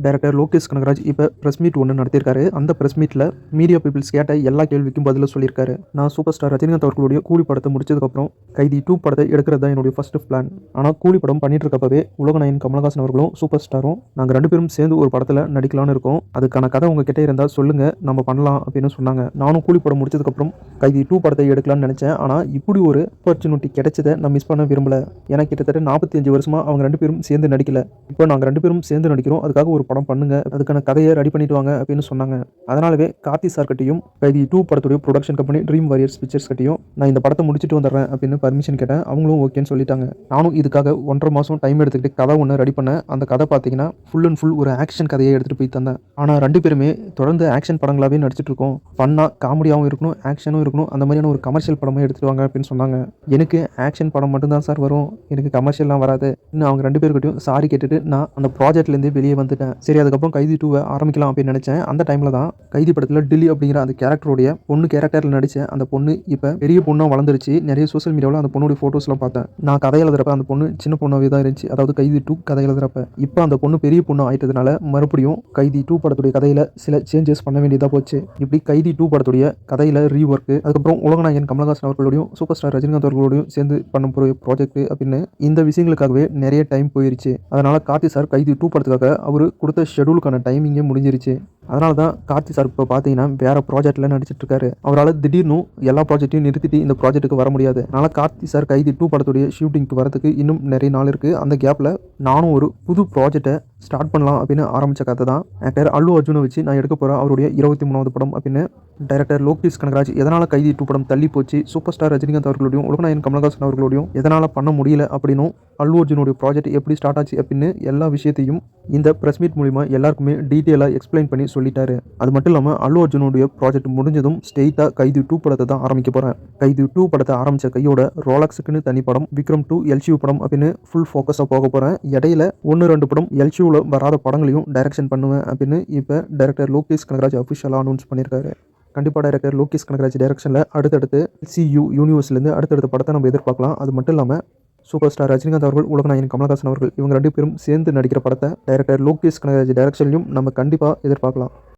Director Lokesh Kanagaraj இப்போ press meet ஒன்று நடத்தியிருக்காரு. அந்த ப்ரெஸ் மீட்டில் மீடியா பீப்பிள்ஸ் கேட்ட எல்லா கேள்விக்கும் பதில சொல்லியிருக்காரு. நான் சூப்பர் ஸ்டார் ரஜினிகாந்த் அவர்களுடைய கூலி படத்தை முடிச்சதுக்கப்புறம் கைதி 2 படத்தை எடுக்கிறது தான் என்னுடைய ஃபர்ஸ்ட் பிளான். ஆனால் கூலி படம் பண்ணிட்டு இருக்கப்பவே உலகநாயகன் கமலஹாசன் அவர்களும் சூப்பர் ஸ்டாரும் நாங்கள் 2 பேரும் சேர்ந்து ஒரு படத்தில் நடிக்கலாம்னு இருக்கோம். அதுக்கான கதை உங்ககிட்ட இருந்தால் சொல்லுங்கள், நம்ம பண்ணலாம் அப்படின்னு சொன்னாங்க. நானும் கூலி படம் முடிச்சதுக்கப்புறம் கைதி 2 படத்தை எடுக்கலாம்னு நினச்சேன். ஆனால் இப்படி ஒரு ஆப்பர்ச்சுனிட்டி கிடைச்சதை நான் மிஸ் பண்ண விரும்பல. ஏன்னா கிட்டத்தட்ட 45 வருஷமாக அவங்க 2 பேரும் சேர்ந்து நடிக்கல. இப்போ நாங்கள் 2 பேரும் சேர்ந்து நடிக்கிறோம். அதுக்காக ஒரு படம் பண்ணுங்க, அதுக்கான கதையை ரெடி பண்ணிட்டு வாங்க அப்படின்னு சொன்னாங்க. அதனாலவே கார்த்தி சார் கிட்டையும் கைதி 2 படத்துடைய production company dream warriors pictures கிட்டையும் நான் இந்த படத்தை முடிச்சுட்டு வந்துடுறேன் அப்படின்னு பர்மிஷன் கேட்டேன். அவங்களும் ஓகேன்னு சொல்லிட்டாங்க. நானும் இதுக்காக 1.5 மாதம் டைம் எடுத்துக்கிட்டு கதை ஒன்று ரெடி பண்ணேன். அந்த கதை பார்த்தீங்கன்னா ஃபுல் அண்ட் ஃபுல் ஒரு ஆக்ஷன் கதையை எடுத்துகிட்டு போய் தந்தேன். ஆனால் 2 பேருமே தொடர்ந்து ஆக்ஷன் படங்களாகவே நடிச்சிட்டு இருக்கோம். ஃபன்னாக காமெடியாகவும் இருக்கணும், ஆக்ஷனும் இருக்கணும், அந்த மாதிரியான ஒரு கமர்ஷியல் படமும் எடுத்துட்டு வாங்க அப்படின்னு சொன்னாங்க. எனக்கு ஆக்ஷன் படம் மட்டும்தான் சார் வரும், எனக்கு கமர்ஷியல்லாம் வராது. இன்னும் அவங்க 2 பேர்கிட்டையும் சாரி கேட்டுட்டு நான் அந்த ப்ராஜெக்ட்லேருந்து வெளியே வந்துட்டேன். சரி, அதுக்கப்புறம் கைதி 2 ஆரம்பிக்கலாம் அப்படின்னு நினச்சேன். அந்த டைமில் தான் கைதி படத்தில் டில்லி அப்படிங்கிற அந்த கேரக்டருடைய பொண்ணு கேரக்டரில் நடித்த அந்த பொண்ணு இப்போ பெரிய பொண்ணாக வளர்ந்துருச்சு. நிறைய சோஷியல் மீடியாவில் அந்த பொண்ணுடைய ஃபோட்டோஸ்லாம் பார்த்தேன். நான் கதை எழுதுறப்ப அந்த பொண்ணு சின்ன பொண்ணாகவே தான் இருந்துச்சு. அதாவது கைதி 2 கதை எழுதுறப்ப. இப்போ அந்த பொண்ணு பெரிய பொண்ணு ஆயிட்டதுனால மறுபடியும் கைதி 2 படத்துடைய கதையில் சில சேஞ்சஸ் பண்ண வேண்டியதாக போச்சு. இப்படி கைதி 2 படத்துடைய கதையில் ரீஒர்க்கு, அதுக்கப்புறம் உலகநாயகன் கமலஹாசன் அவர்களோடையும் சூப்பர் ஸ்டார் ரஜினிகாந்த் அவர்களோடையும் சேர்ந்து பண்ண போகிற ப்ராஜெக்ட் அப்படின்னு இந்த விஷயங்களுக்காகவே நிறைய டைம் போயிருச்சு. அதனால் கார்த்தி சார் கைதி 2 படத்துக்காக அவர் கொடுத்த ஷெடியூலுக்கான டைமிங்கே முடிஞ்சிருச்சு. அதனால தான் கார்த்தி சார் இப்போ பார்த்தீங்கன்னா வேறு ப்ராஜெக்டில் நடிச்சிட்டு இருக்காரு. அவரால் திடீர்னு எல்லா ப்ராஜெக்ட்டையும் நிறுத்திட்டு இந்த ப்ராஜெக்ட்டுக்கு வர முடியாது. அதனால் கார்த்தி சார் கைதி 2 படத்துடைய ஷூட்டிங்க்கு வரதுக்கு இன்னும் நிறைய நாள் இருக்குது. அந்த கேப்பில் நானும் ஒரு புது ப்ராஜெக்டை ஸ்டார்ட் பண்ணலாம் அப்படின்னு ஆரம்பித்த கதை தான் ஆக்டர் அல்லு அர்ஜுனை வச்சு நான் எடுக்க போகிறேன் அவருடைய 23வது படம் அப்படின்னு டைரக்டர் லோகேஷ் கனகராஜ் எதனால் கைதி 2 படம் தள்ளி போச்சு, சூப்பர் ஸ்டார் ரஜினிகாந்த் அவர்களோடையும் உலகநாயகன் கமலஹாசன் அவர்களோடையும் எதனால் பண்ண முடியல அப்படின்னும் அல்லு அர்ஜுனுடைய ப்ராஜெக்ட் எப்படி ஸ்டார்ட் ஆச்சு அப்படின்னு எல்லா விஷயத்தையும் இந்த ப்ரெஸ் மீட் மூலிமா எல்லாருக்குமே டீட்டெயிலாக எக்ஸ்பிளைன் பண்ணி சொல்லிட்டாரு. அது மட்டும் இல்லாமல் அல்லு அர்ஜுனுடைய ப்ராஜெக்ட் முடிஞ்சதும் ஸ்ட்ரெயிட்டாக கைதி 2 படத்தை தான் ஆரம்பிக்க போகிறேன். கைதி 2 படத்தை ஆரம்பித்த கையோட ரோலக்ஸுக்குன்னு தனி படம், விக்ரம் 2 எல்சியூ படம் அப்படின்னு ஃபுல் ஃபோக்கஸாக போக போகிறேன். இடையில 1-2 படம் எல்சியூவில் வராத படங்களையும் டைரக்ஷன் பண்ணுவேன் அப்படின்னு இப்போ டைரக்டர் லோகேஷ் கனகராஜ் அஃபிஷியலாக அனௌன்ஸ் பண்ணியிருக்காரு. கண்டிப்பாக டைரக்டர் லோகேஷ் கனகராஜ் டைரக்ஷனில் அடுத்தடுத்து எல்சியூ யூனிவர்ஸ்லேருந்து அடுத்தடுத்த படத்தை நம்ம எதிர்பார்க்கலாம். அது மட்டும் இல்லாமல் சூப்பர் ஸ்டார் ரஜினிகாந்த் அவர்கள், உலகநாயகன் கமலஹாசன் அவர்கள் இவங்க 2 பேரும் சேர்ந்து நடிக்கிற படத்தை டைரக்டர் லோகேஷ் கனகராஜ் டைரக்ஷன்லையும் நம்ம கண்டிப்பாக எதிர்பார்க்கலாம்.